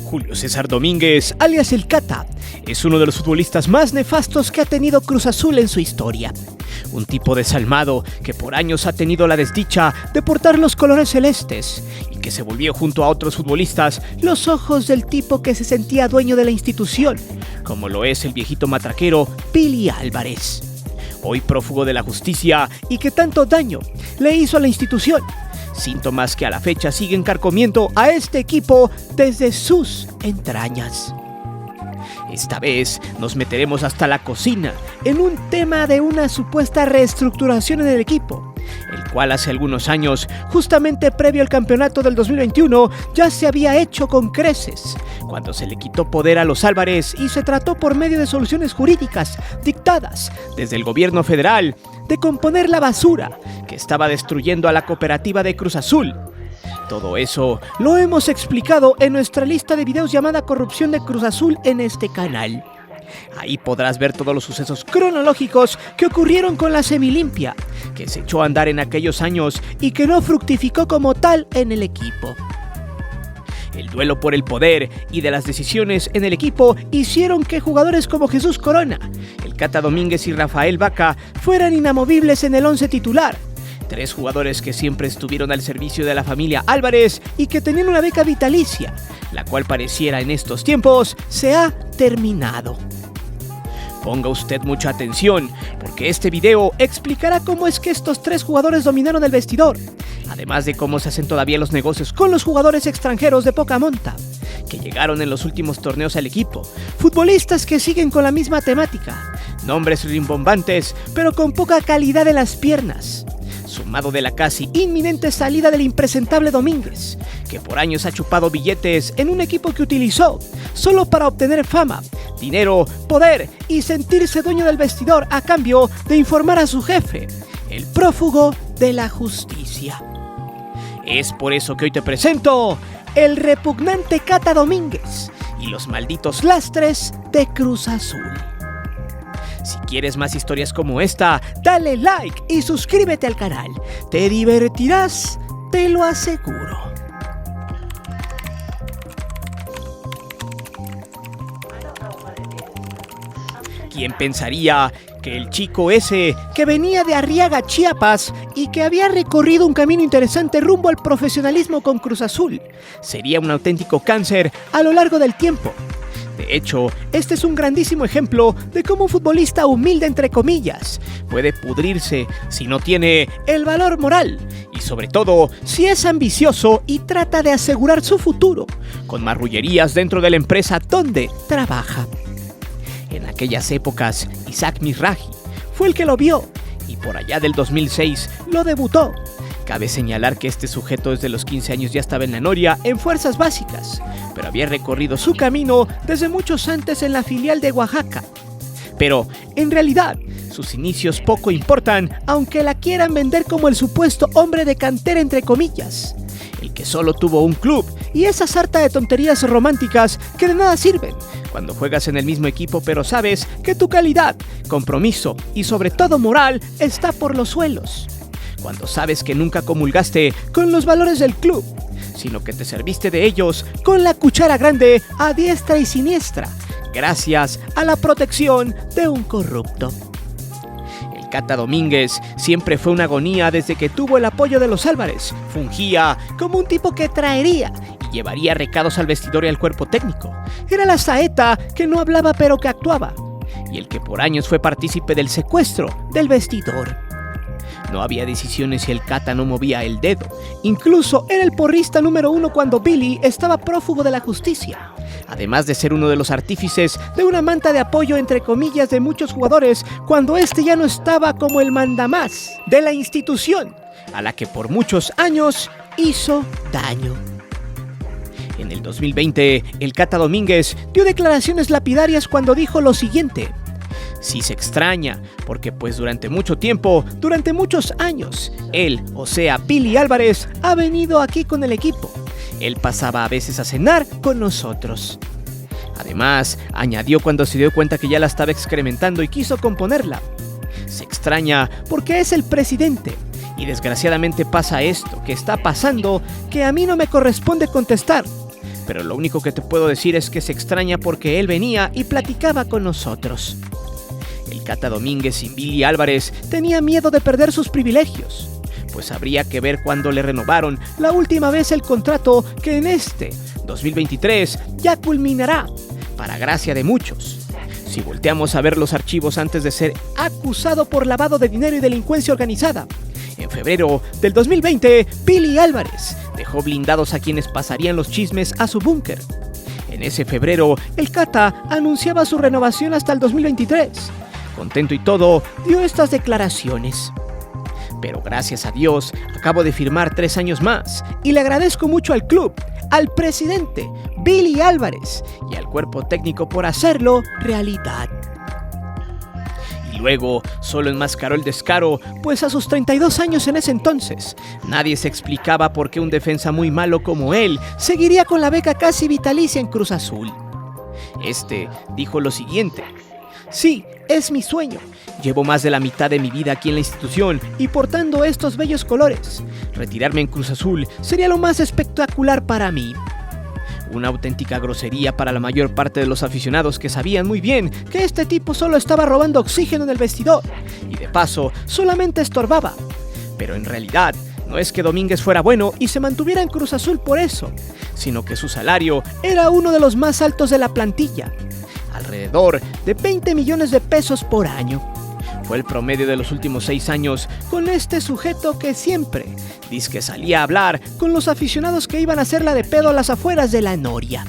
Julio César Domínguez, alias El Cata, es uno de los futbolistas más nefastos que ha tenido Cruz Azul en su historia. Un tipo desalmado que por años ha tenido la desdicha de portar los colores celestes y que se volvió junto a otros futbolistas los ojos del tipo que se sentía dueño de la institución, como lo es el viejito matraquero Pili Álvarez. Hoy prófugo de la justicia y que tanto daño le hizo a la institución. Síntomas que a la fecha siguen carcomiendo a este equipo desde sus entrañas. Esta vez nos meteremos hasta la cocina en un tema de una supuesta reestructuración en el equipo, el cual hace algunos años, justamente previo al campeonato del 2021, ya se había hecho con creces, cuando se le quitó poder a los Álvarez y se trató por medio de soluciones jurídicas dictadas desde el gobierno federal de componer la basura que estaba destruyendo a la cooperativa de Cruz Azul. Todo eso lo hemos explicado en nuestra lista de videos llamada Corrupción de Cruz Azul en este canal. Ahí podrás ver todos los sucesos cronológicos que ocurrieron con la Semilimpia, que se echó a andar en aquellos años y que no fructificó como tal en el equipo. El duelo por el poder y de las decisiones en el equipo hicieron que jugadores como Jesús Corona, El Cata Domínguez y Rafael Vaca fueran inamovibles en el once titular. Tres jugadores que siempre estuvieron al servicio de la familia Álvarez y que tenían una beca vitalicia, la cual pareciera en estos tiempos se ha terminado. Ponga usted mucha atención, porque este video explicará cómo es que estos tres jugadores dominaron el vestidor, además de cómo se hacen todavía los negocios con los jugadores extranjeros de poca monta, que llegaron en los últimos torneos al equipo, futbolistas que siguen con la misma temática, nombres rimbombantes, pero con poca calidad en las piernas, sumado de la casi inminente salida del impresentable Domínguez, que por años ha chupado billetes en un equipo que utilizó solo para obtener fama, dinero, poder y sentirse dueño del vestidor a cambio de informar a su jefe, el prófugo de la justicia. Es por eso que hoy te presento el repugnante Cata Domínguez y los malditos lastres de Cruz Azul. Si quieres más historias como esta, dale like y suscríbete al canal. Te divertirás, te lo aseguro. ¿Quién pensaría que el chico ese, que venía de Arriaga, Chiapas, y que había recorrido un camino interesante rumbo al profesionalismo con Cruz Azul, sería un auténtico cáncer a lo largo del tiempo? De hecho, este es un grandísimo ejemplo de cómo un futbolista humilde, entre comillas, puede pudrirse si no tiene el valor moral y sobre todo si es ambicioso y trata de asegurar su futuro con marrullerías dentro de la empresa donde trabaja. En aquellas épocas, Isaac Mizrahi fue el que lo vio y por allá del 2006 lo debutó. Cabe señalar que este sujeto desde los 15 años ya estaba en la Noria en fuerzas básicas, pero había recorrido su camino desde muchos antes en la filial de Oaxaca. Pero, en realidad, sus inicios poco importan, aunque la quieran vender como el supuesto hombre de cantera entre comillas, el que solo tuvo un club y esa sarta de tonterías románticas que de nada sirven cuando juegas en el mismo equipo pero sabes que tu calidad, compromiso y sobre todo moral está por los suelos. Cuando sabes que nunca comulgaste con los valores del club, sino que te serviste de ellos con la cuchara grande a diestra y siniestra, gracias a la protección de un corrupto. El Cata Domínguez siempre fue una agonía desde que tuvo el apoyo de los Álvarez. Fungía como un tipo que traería y llevaría recados al vestidor y al cuerpo técnico. Era la saeta que no hablaba pero que actuaba, y el que por años fue partícipe del secuestro del vestidor. No había decisiones si el Cata no movía el dedo. Incluso era el porrista número 1 cuando Billy estaba prófugo de la justicia. Además de ser uno de los artífices de una manta de apoyo entre comillas de muchos jugadores cuando este ya no estaba como el mandamás de la institución, a la que por muchos años hizo daño. En el 2020, el Cata Domínguez dio declaraciones lapidarias cuando dijo lo siguiente: sí se extraña, porque pues durante mucho tiempo, durante muchos años, él, o sea, Pili Álvarez, ha venido aquí con el equipo. Él pasaba a veces a cenar con nosotros. Además, añadió cuando se dio cuenta que ya la estaba excrementando y quiso componerla: se extraña porque es el presidente, y desgraciadamente pasa esto que está pasando, que a mí no me corresponde contestar. pero lo único que te puedo decir es que se extraña porque él venía y platicaba con nosotros. El Cata Domínguez sin Billy Álvarez tenía miedo de perder sus privilegios, pues habría que ver cuándo le renovaron la última vez el contrato que en este 2023 ya culminará, para gracia de muchos. Si volteamos a ver los archivos antes de ser acusado por lavado de dinero y delincuencia organizada, en febrero del 2020, Billy Álvarez dejó blindados a quienes pasarían los chismes a su búnker. En ese febrero, el Cata anunciaba su renovación hasta el 2023. Contento y todo, dio estas declaraciones. Pero gracias a Dios, acabo de firmar 3 años más y le agradezco mucho al club, al presidente Billy Álvarez y al cuerpo técnico por hacerlo realidad. Y luego solo enmascaró el descaro, pues a sus 32 años en ese entonces, nadie se explicaba por qué un defensa muy malo como él seguiría con la beca casi vitalicia en Cruz Azul. Dijo lo siguiente: sí, es mi sueño. Llevo más de la mitad de mi vida aquí en la institución y portando estos bellos colores. Retirarme en Cruz Azul sería lo más espectacular para mí. Una auténtica grosería para la mayor parte de los aficionados que sabían muy bien que este tipo solo estaba robando oxígeno en el vestidor y de paso solamente estorbaba. Pero en realidad no es que Domínguez fuera bueno y se mantuviera en Cruz Azul por eso, sino que su salario era uno de los más altos de la plantilla, alrededor de 20 millones de pesos por año. Fue el promedio de los últimos 6 años con este sujeto que siempre dizque salía a hablar con los aficionados que iban a hacerla de pedo a las afueras de la Noria.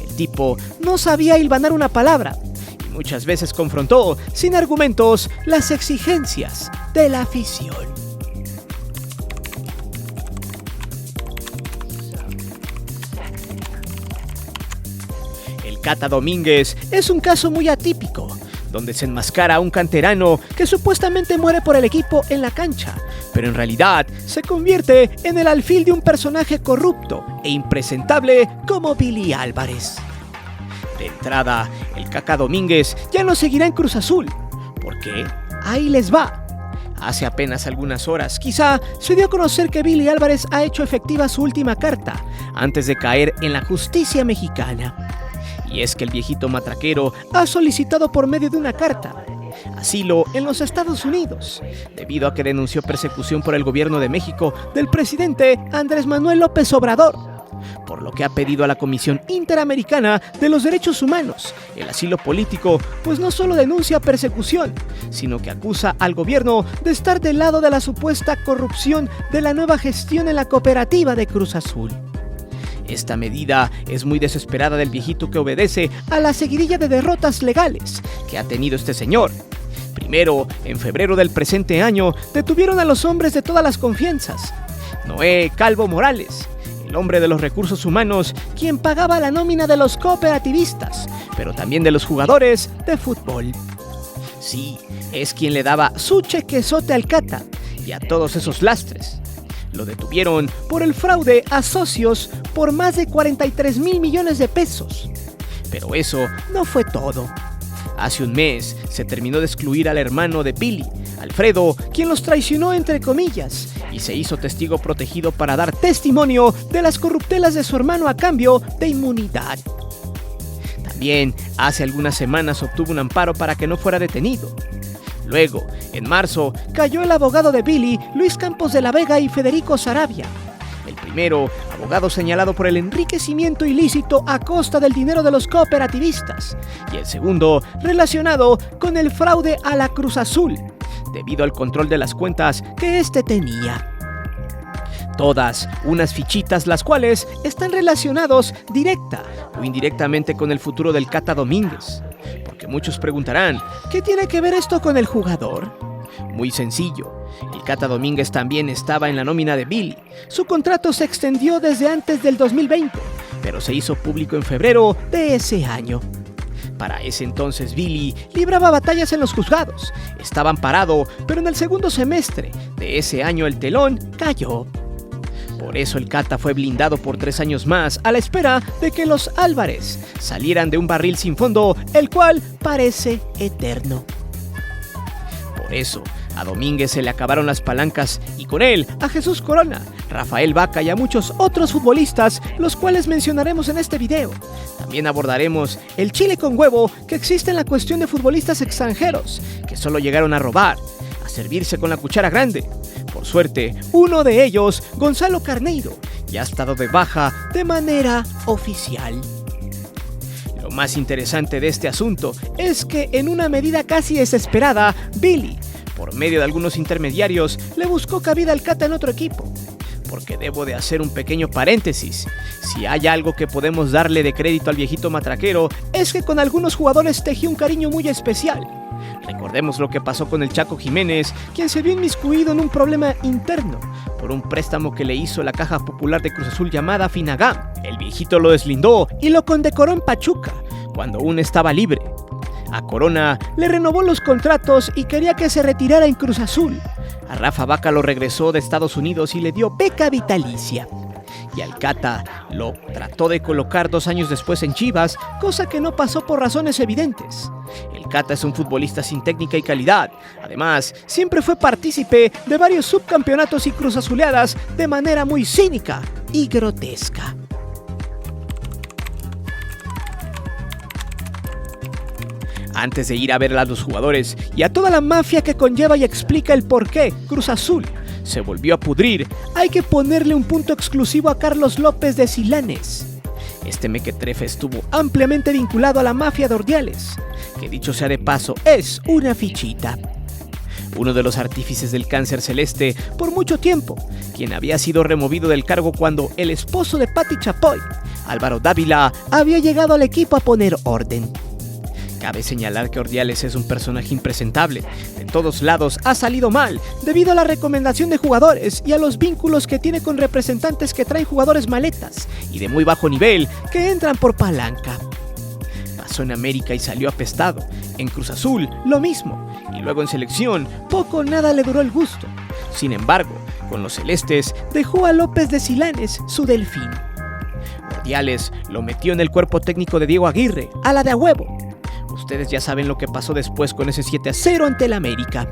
El tipo no sabía hilvanar una palabra y muchas veces confrontó sin argumentos las exigencias de la afición. El Cata Domínguez es un caso muy atípico, donde se enmascara a un canterano que supuestamente muere por el equipo en la cancha, pero en realidad se convierte en el alfil de un personaje corrupto e impresentable como Billy Álvarez. De entrada, el Cata Domínguez ya no seguirá en Cruz Azul. ¿Por qué? Ahí les va. Hace apenas algunas horas, quizá, se dio a conocer que Billy Álvarez ha hecho efectiva su última carta antes de caer en la justicia mexicana. Y es que el viejito matraquero ha solicitado por medio de una carta asilo en los Estados Unidos, debido a que denunció persecución por el gobierno de México del presidente Andrés Manuel López Obrador, por lo que ha pedido a la Comisión Interamericana de los Derechos Humanos el asilo político, pues no solo denuncia persecución, sino que acusa al gobierno de estar del lado de la supuesta corrupción de la nueva gestión en la cooperativa de Cruz Azul. Esta medida es muy desesperada del viejito que obedece a la seguidilla de derrotas legales que ha tenido este señor. Primero, en febrero del presente año, detuvieron a los hombres de todas las confianzas. Noé Calvo Morales, el hombre de los recursos humanos, quien pagaba la nómina de los cooperativistas, pero también de los jugadores de fútbol. Sí, es quien le daba su chequezote al Cata y a todos esos lastres. Lo detuvieron por el fraude a socios por más de 43,000 millones de pesos. Pero eso no fue todo. Hace un mes se terminó de excluir al hermano de Billy, Alfredo, quien los traicionó entre comillas, y se hizo testigo protegido para dar testimonio de las corruptelas de su hermano a cambio de inmunidad. También hace algunas semanas obtuvo un amparo para que no fuera detenido. Luego, en marzo, cayó el abogado de Billy, Luis Campos de la Vega y Federico Saravia. El primero, abogado señalado por el enriquecimiento ilícito a costa del dinero de los cooperativistas. Y el segundo, relacionado con el fraude a la Cruz Azul, debido al control de las cuentas que éste tenía. Todas unas fichitas las cuales están relacionados directa o indirectamente con el futuro del Cata Domínguez. Porque muchos preguntarán, ¿qué tiene que ver esto con el jugador? Muy sencillo, el Cata Domínguez también estaba en la nómina de Billy. Su contrato se extendió desde antes del 2020, pero se hizo público en febrero de ese año. Para ese entonces Billy libraba batallas en los juzgados, estaba amparado, pero en el segundo semestre de ese año el telón cayó. Por eso el Cata fue blindado por 3 años más a la espera de que los Álvarez salieran de un barril sin fondo, el cual parece eterno. Por eso a Domínguez se le acabaron las palancas y con él a Jesús Corona, Rafael Vaca y a muchos otros futbolistas, los cuales mencionaremos en este video. También abordaremos el chile con huevo que existe en la cuestión de futbolistas extranjeros, que solo llegaron a robar, a servirse con la cuchara grande. Por suerte, uno de ellos, Gonzalo Carneiro, ya ha estado de baja de manera oficial. Lo más interesante de este asunto es que en una medida casi desesperada, Billy, por medio de algunos intermediarios, le buscó cabida al Cata en otro equipo. Porque debo de hacer un pequeño paréntesis. Si hay algo que podemos darle de crédito al viejito matraquero, es que con algunos jugadores tejió un cariño muy especial. Recordemos lo que pasó con el Chaco Jiménez, quien se vio inmiscuido en un problema interno por un préstamo que le hizo la Caja Popular de Cruz Azul llamada Finagam. El viejito lo deslindó y lo condecoró en Pachuca, cuando aún estaba libre. A Corona le renovó los contratos y quería que se retirara en Cruz Azul. A Rafa Vaca lo regresó de Estados Unidos y le dio beca vitalicia. Y al Cata lo trató de colocar 2 años después en Chivas, cosa que no pasó por razones evidentes. El Cata es un futbolista sin técnica y calidad. Además, siempre fue partícipe de varios subcampeonatos y cruzazuleadas de manera muy cínica y grotesca. Antes de ir a ver a los jugadores y a toda la mafia que conlleva y explica el por qué Cruz Azul se volvió a pudrir, hay que ponerle un punto exclusivo a Carlos López de Silanes. Este mequetrefe estuvo ampliamente vinculado a la mafia de Ordiales, que dicho sea de paso, es una fichita. Uno de los artífices del cáncer celeste por mucho tiempo, quien había sido removido del cargo cuando el esposo de Pati Chapoy, Álvaro Dávila, había llegado al equipo a poner orden. Cabe señalar que Ordiales es un personaje impresentable. De todos lados ha salido mal debido a la recomendación de jugadores y a los vínculos que tiene con representantes que traen jugadores maletas y de muy bajo nivel que entran por palanca. Pasó en América y salió apestado. En Cruz Azul lo mismo. Y luego en selección poco o nada le duró el gusto. Sin embargo, con los celestes dejó a López de Silanes su delfín. Ordiales lo metió en el cuerpo técnico de Diego Aguirre, a la de a huevo. Ustedes ya saben lo que pasó después con ese 7-0 ante el América.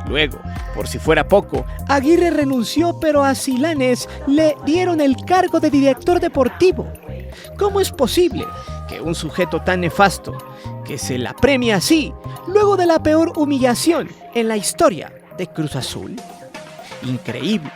Luego, por si fuera poco, Aguirre renunció, pero a Silanes le dieron el cargo de director deportivo. ¿Cómo es posible que un sujeto tan nefasto, que se la premia así, luego de la peor humillación en la historia de Cruz Azul? Increíble,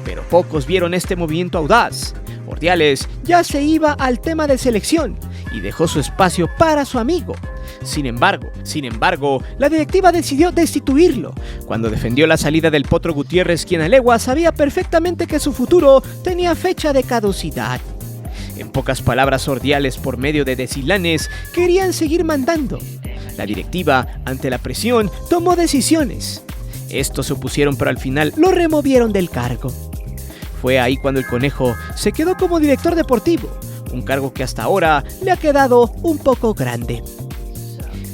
pero pocos vieron este movimiento audaz. Ordiales ya se iba al tema de selección y dejó su espacio para su amigo. Sin embargo, la directiva decidió destituirlo cuando defendió la salida del Potro Gutiérrez, quien a leguas sabía perfectamente que su futuro tenía fecha de caducidad. En pocas palabras, Ordiales, por medio de Silanes, querían seguir mandando. La directiva, ante la presión, tomó decisiones. Estos se opusieron, pero al final lo removieron del cargo. Fue ahí cuando el Conejo se quedó como director deportivo, un cargo que hasta ahora le ha quedado un poco grande.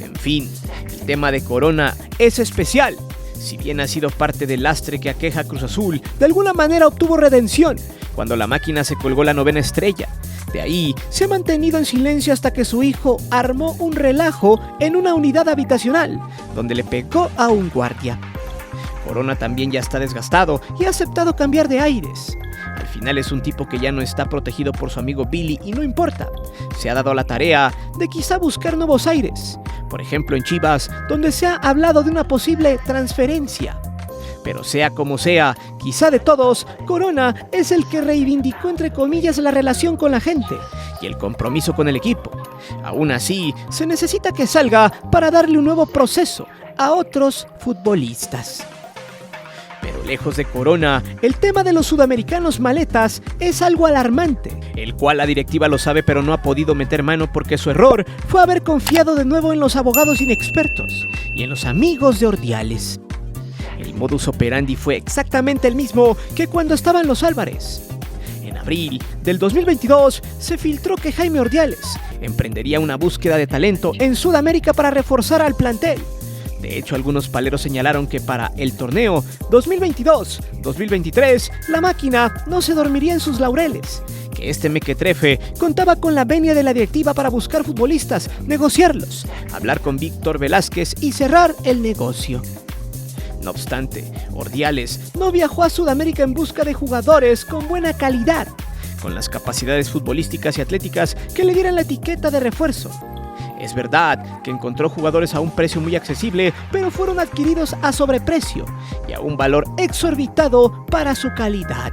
En fin, el tema de Corona es especial. Si bien ha sido parte del lastre que aqueja a Cruz Azul, de alguna manera obtuvo redención cuando la máquina se colgó la 9ª estrella. De ahí se ha mantenido en silencio hasta que su hijo armó un relajo en una unidad habitacional, donde le pegó a un guardia. Corona también ya está desgastado y ha aceptado cambiar de aires. Al final es un tipo que ya no está protegido por su amigo Billy y no importa. Se ha dado la tarea de quizá buscar nuevos aires. Por ejemplo en Chivas, donde se ha hablado de una posible transferencia. Pero sea como sea, quizá de todos, Corona es el que reivindicó entre comillas la relación con la gente y el compromiso con el equipo. Aún así, se necesita que salga para darle un nuevo proceso a otros futbolistas. Pero lejos de Corona, el tema de los sudamericanos maletas es algo alarmante, el cual la directiva lo sabe pero no ha podido meter mano porque su error fue haber confiado de nuevo en los abogados inexpertos y en los amigos de Ordiales. El modus operandi fue exactamente el mismo que cuando estaban los Álvarez. En abril del 2022 se filtró que Jaime Ordiales emprendería una búsqueda de talento en Sudamérica para reforzar al plantel. De hecho, algunos paleros señalaron que para el torneo 2022-2023 la máquina no se dormiría en sus laureles, que este mequetrefe contaba con la venia de la directiva para buscar futbolistas, negociarlos, hablar con Víctor Velázquez y cerrar el negocio. No obstante, Ordiales no viajó a Sudamérica en busca de jugadores con buena calidad, con las capacidades futbolísticas y atléticas que le dieran la etiqueta de refuerzo. Es verdad que encontró jugadores a un precio muy accesible, pero fueron adquiridos a sobreprecio y a un valor exorbitado para su calidad.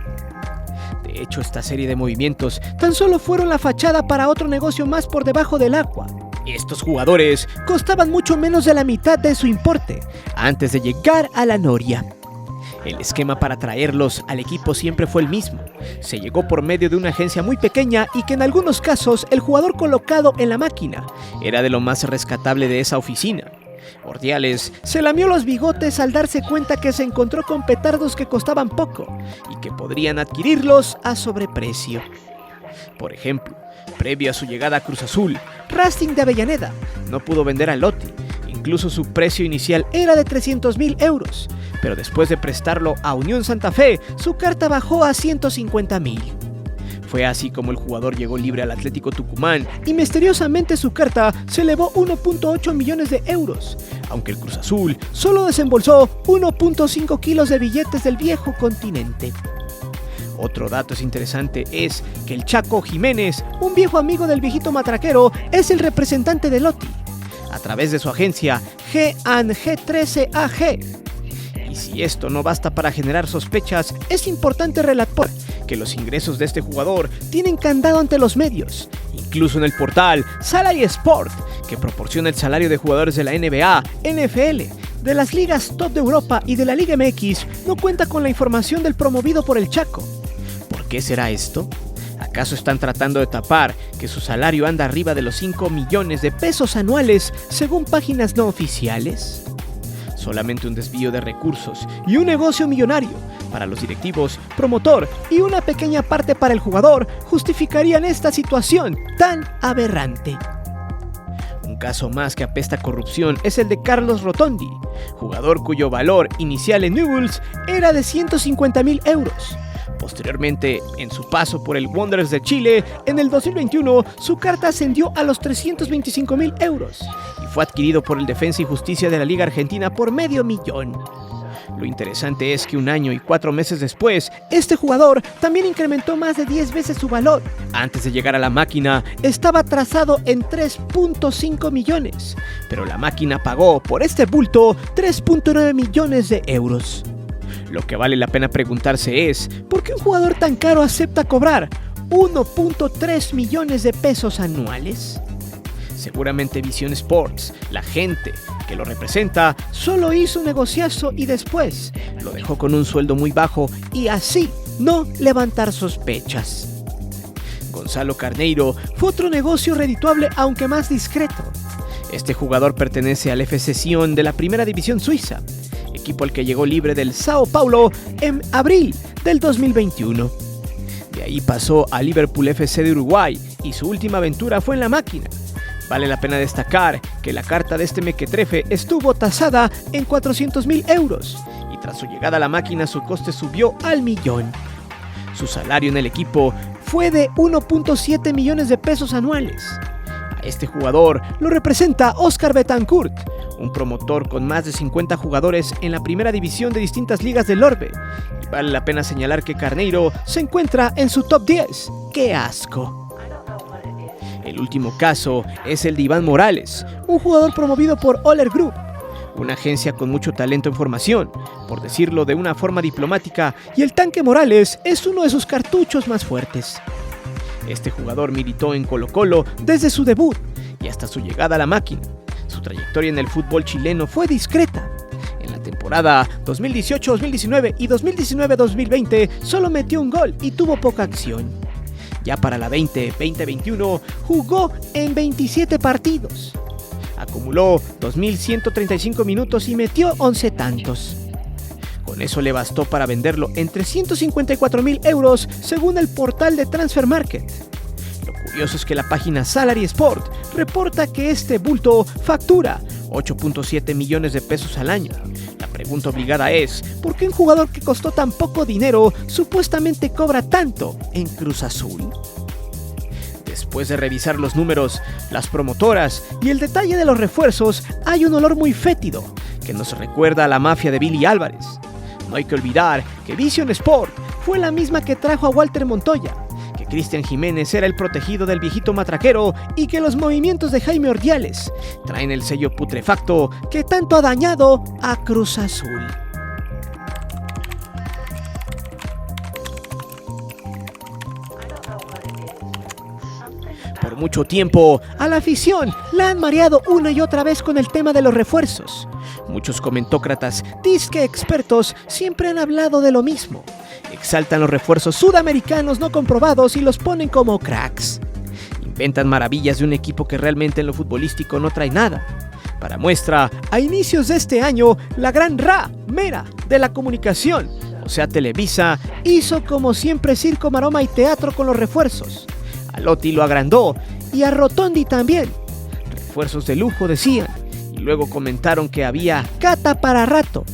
De hecho, esta serie de movimientos tan solo fueron la fachada para otro negocio más por debajo del agua. Estos jugadores costaban mucho menos de la mitad de su importe antes de llegar a la Noria. El esquema para traerlos al equipo siempre fue el mismo. Se llegó por medio de una agencia muy pequeña y que en algunos casos el jugador colocado en la máquina era de lo más rescatable de esa oficina. Ordiales se lamió los bigotes al darse cuenta que se encontró con petardos que costaban poco y que podrían adquirirlos a sobreprecio. Por ejemplo, previo a su llegada a Cruz Azul, Racing de Avellaneda no pudo vender a Lotti. Incluso su precio inicial era de 300,000 euros, pero después de prestarlo a Unión Santa Fe, su carta bajó a 150,000. Fue así como el jugador llegó libre al Atlético Tucumán y misteriosamente su carta se elevó 1.8 millones de euros, aunque el Cruz Azul solo desembolsó 1.5 kilos de billetes del viejo continente. Otro dato interesante es que el Chaco Jiménez, un viejo amigo del viejito matraquero, es el representante de Lotti, a través de su agencia G13AG. Y si esto no basta para generar sospechas, es importante relatar que los ingresos de este jugador tienen candado ante los medios, incluso en el portal Salary Sport, que proporciona el salario de jugadores de la NBA, NFL, de las ligas top de Europa y de la Liga MX, no cuenta con la información del promovido por el Chaco. ¿Por qué será esto? ¿Acaso están tratando de tapar que su salario anda arriba de los 5 millones de pesos anuales según páginas no oficiales? Solamente un desvío de recursos y un negocio millonario para los directivos, promotor y una pequeña parte para el jugador justificarían esta situación tan aberrante. Un caso más que apesta a corrupción es el de Carlos Rotondi, jugador cuyo valor inicial en Newell's era de 150,000 euros. Posteriormente, en su paso por el Wanderers de Chile, en el 2021, su carta ascendió a los 325,000 euros y fue adquirido por el Defensa y Justicia de la Liga Argentina por $500,000. Lo interesante es que 1 año y 4 meses después, este jugador también incrementó más de 10 veces su valor. Antes de llegar a la máquina, estaba trazado en 3.5 millones, pero la máquina pagó por este bulto 3.9 millones de euros. Lo que vale la pena preguntarse es, ¿por qué un jugador tan caro acepta cobrar 1.3 millones de pesos anuales? Seguramente Vision Sports, la gente que lo representa, solo hizo un negociazo y después lo dejó con un sueldo muy bajo y así no levantar sospechas. Gonzalo Carneiro fue otro negocio redituable aunque más discreto. Este jugador pertenece al FC Sion de la Primera División Suiza, equipo al que llegó libre del Sao Paulo en abril del 2021. De ahí pasó a Liverpool FC de Uruguay y su última aventura fue en la máquina. Vale la pena destacar que la carta de este mequetrefe estuvo tasada en 400,000 euros y tras su llegada a la máquina su coste subió al millón. Su salario en el equipo fue de 1.7 millones de pesos anuales. A este jugador lo representa Oscar Betancourt, un promotor con más de 50 jugadores en la primera división de distintas ligas del orbe. Y vale la pena señalar que Carneiro se encuentra en su top 10. ¡Qué asco! El último caso es el de Iván Morales, un jugador promovido por Oller Group, una agencia con mucho talento en formación, por decirlo de una forma diplomática, y el Tanque Morales es uno de sus cartuchos más fuertes. Este jugador militó en Colo-Colo desde su debut y hasta su llegada a la máquina. Su trayectoria en el fútbol chileno fue discreta. En la temporada 2018-2019 y 2019-2020 solo metió un gol y tuvo poca acción. Ya para la 2020-2021 jugó en 27 partidos. Acumuló 2.135 minutos y metió 11 tantos. Con eso le bastó para venderlo en 354,000 euros según el portal de Transfer Market. Lo curioso es que la página Salary Sport reporta que este bulto factura 8.7 millones de pesos al año. La pregunta obligada es, ¿por qué un jugador que costó tan poco dinero supuestamente cobra tanto en Cruz Azul? Después de revisar los números, las promotoras y el detalle de los refuerzos, hay un olor muy fétido que nos recuerda a la mafia de Billy Álvarez. No hay que olvidar que Vision Sport fue la misma que trajo a Walter Montoya, que Cristian Jiménez era el protegido del viejito matraquero y que los movimientos de Jaime Ordiales traen el sello putrefacto que tanto ha dañado a Cruz Azul. Por mucho tiempo, a la afición la han mareado una y otra vez con el tema de los refuerzos. Muchos comentócratas, disque expertos, siempre han hablado de lo mismo. Exaltan los refuerzos sudamericanos no comprobados y los ponen como cracks. Inventan maravillas de un equipo que realmente en lo futbolístico no trae nada. Para muestra, a inicios de este año, la gran Mera de la comunicación, o sea Televisa, hizo como siempre circo, maroma y teatro con los refuerzos. A Lotti lo agrandó y a Rotondi también. Refuerzos de lujo decían, y luego comentaron que había cata para rato.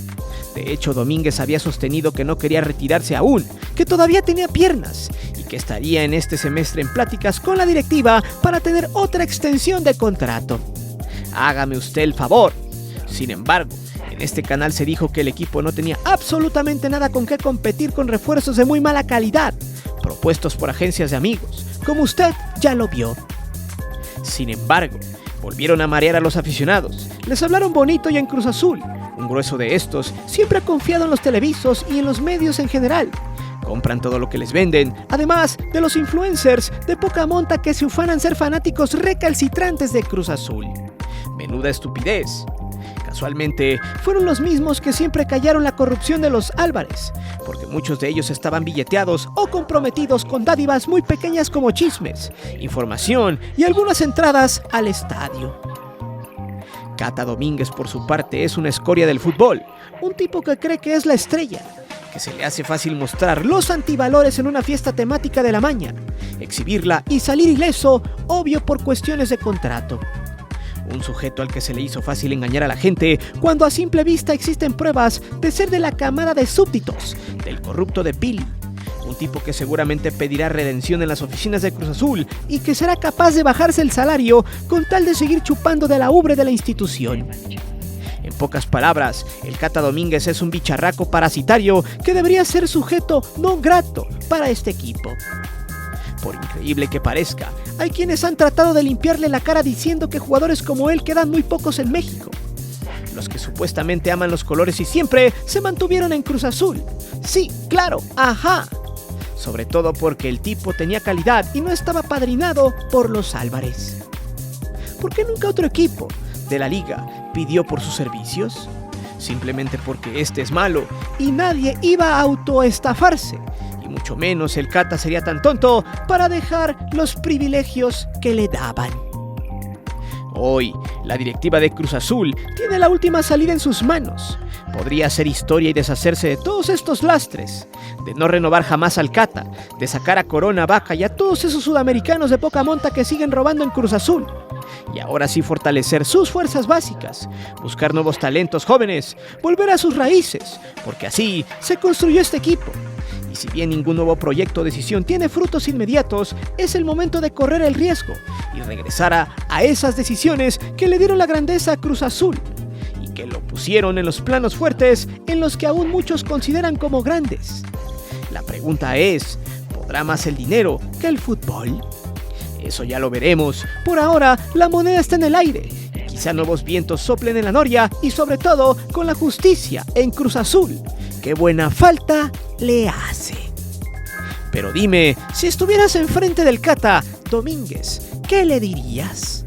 De hecho, Domínguez había sostenido que no quería retirarse aún, que todavía tenía piernas y que estaría en este semestre en pláticas con la directiva para tener otra extensión de contrato. Hágame usted el favor. Sin embargo, en este canal se dijo que el equipo no tenía absolutamente nada con qué competir con refuerzos de muy mala calidad, propuestos por agencias de amigos, como usted ya lo vio. Sin embargo, volvieron a marear a los aficionados, les hablaron bonito y en Cruz Azul. Un grueso de estos siempre ha confiado en los televisos y en los medios en general. Compran todo lo que les venden, además de los influencers de poca monta que se ufanan ser fanáticos recalcitrantes de Cruz Azul. Menuda estupidez. Casualmente, fueron los mismos que siempre callaron la corrupción de los Álvarez, porque muchos de ellos estaban billeteados o comprometidos con dádivas muy pequeñas como chismes, información y algunas entradas al estadio. Cata Domínguez, por su parte, es una escoria del fútbol, un tipo que cree que es la estrella, que se le hace fácil mostrar los antivalores en una fiesta temática de la maña, exhibirla y salir ileso, obvio por cuestiones de contrato. Un sujeto al que se le hizo fácil engañar a la gente cuando a simple vista existen pruebas de ser de la camada de súbditos del corrupto de Billy. Un tipo que seguramente pedirá redención en las oficinas de Cruz Azul y que será capaz de bajarse el salario con tal de seguir chupando de la ubre de la institución. En pocas palabras, el Cata Domínguez es un bicharraco parasitario que debería ser sujeto no grato para este equipo. Por increíble que parezca, hay quienes han tratado de limpiarle la cara diciendo que jugadores como él quedan muy pocos en México. Los que supuestamente aman los colores y siempre se mantuvieron en Cruz Azul. Sí, claro, ajá. Sobre todo porque el tipo tenía calidad y no estaba padrinado por los Álvarez. ¿Por qué nunca otro equipo de la liga pidió por sus servicios? Simplemente porque este es malo y nadie iba a autoestafarse. Y mucho menos el Cata sería tan tonto para dejar los privilegios que le daban. Hoy, la directiva de Cruz Azul tiene la última salida en sus manos. Podría hacer historia y deshacerse de todos estos lastres, de no renovar jamás al Cata, de sacar a Corona, Vaca y a todos esos sudamericanos de poca monta que siguen robando en Cruz Azul. Y ahora sí fortalecer sus fuerzas básicas, buscar nuevos talentos jóvenes, volver a sus raíces, porque así se construyó este equipo. Y si bien ningún nuevo proyecto o decisión tiene frutos inmediatos, es el momento de correr el riesgo y regresar a esas decisiones que le dieron la grandeza a Cruz Azul y que lo pusieron en los planos fuertes en los que aún muchos consideran como grandes. La pregunta es, ¿podrá más el dinero que el fútbol? Eso ya lo veremos. Por ahora, la moneda está en el aire. Quizá nuevos vientos soplen en la noria y sobre todo con la justicia en Cruz Azul. ¡Qué buena falta le hace! Pero dime, si estuvieras enfrente del Cata Domínguez, ¿qué le dirías?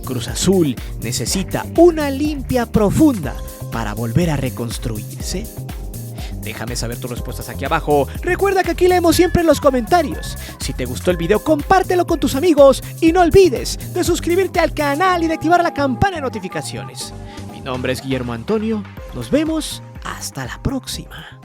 Cruz Azul necesita una limpia profunda para volver a reconstruirse. Déjame saber tus respuestas aquí abajo. Recuerda que aquí leemos siempre en los comentarios. Si te gustó el video, compártelo con tus amigos y no olvides de suscribirte al canal y de activar la campana de notificaciones. Mi nombre es Guillermo Antonio. Nos vemos hasta la próxima.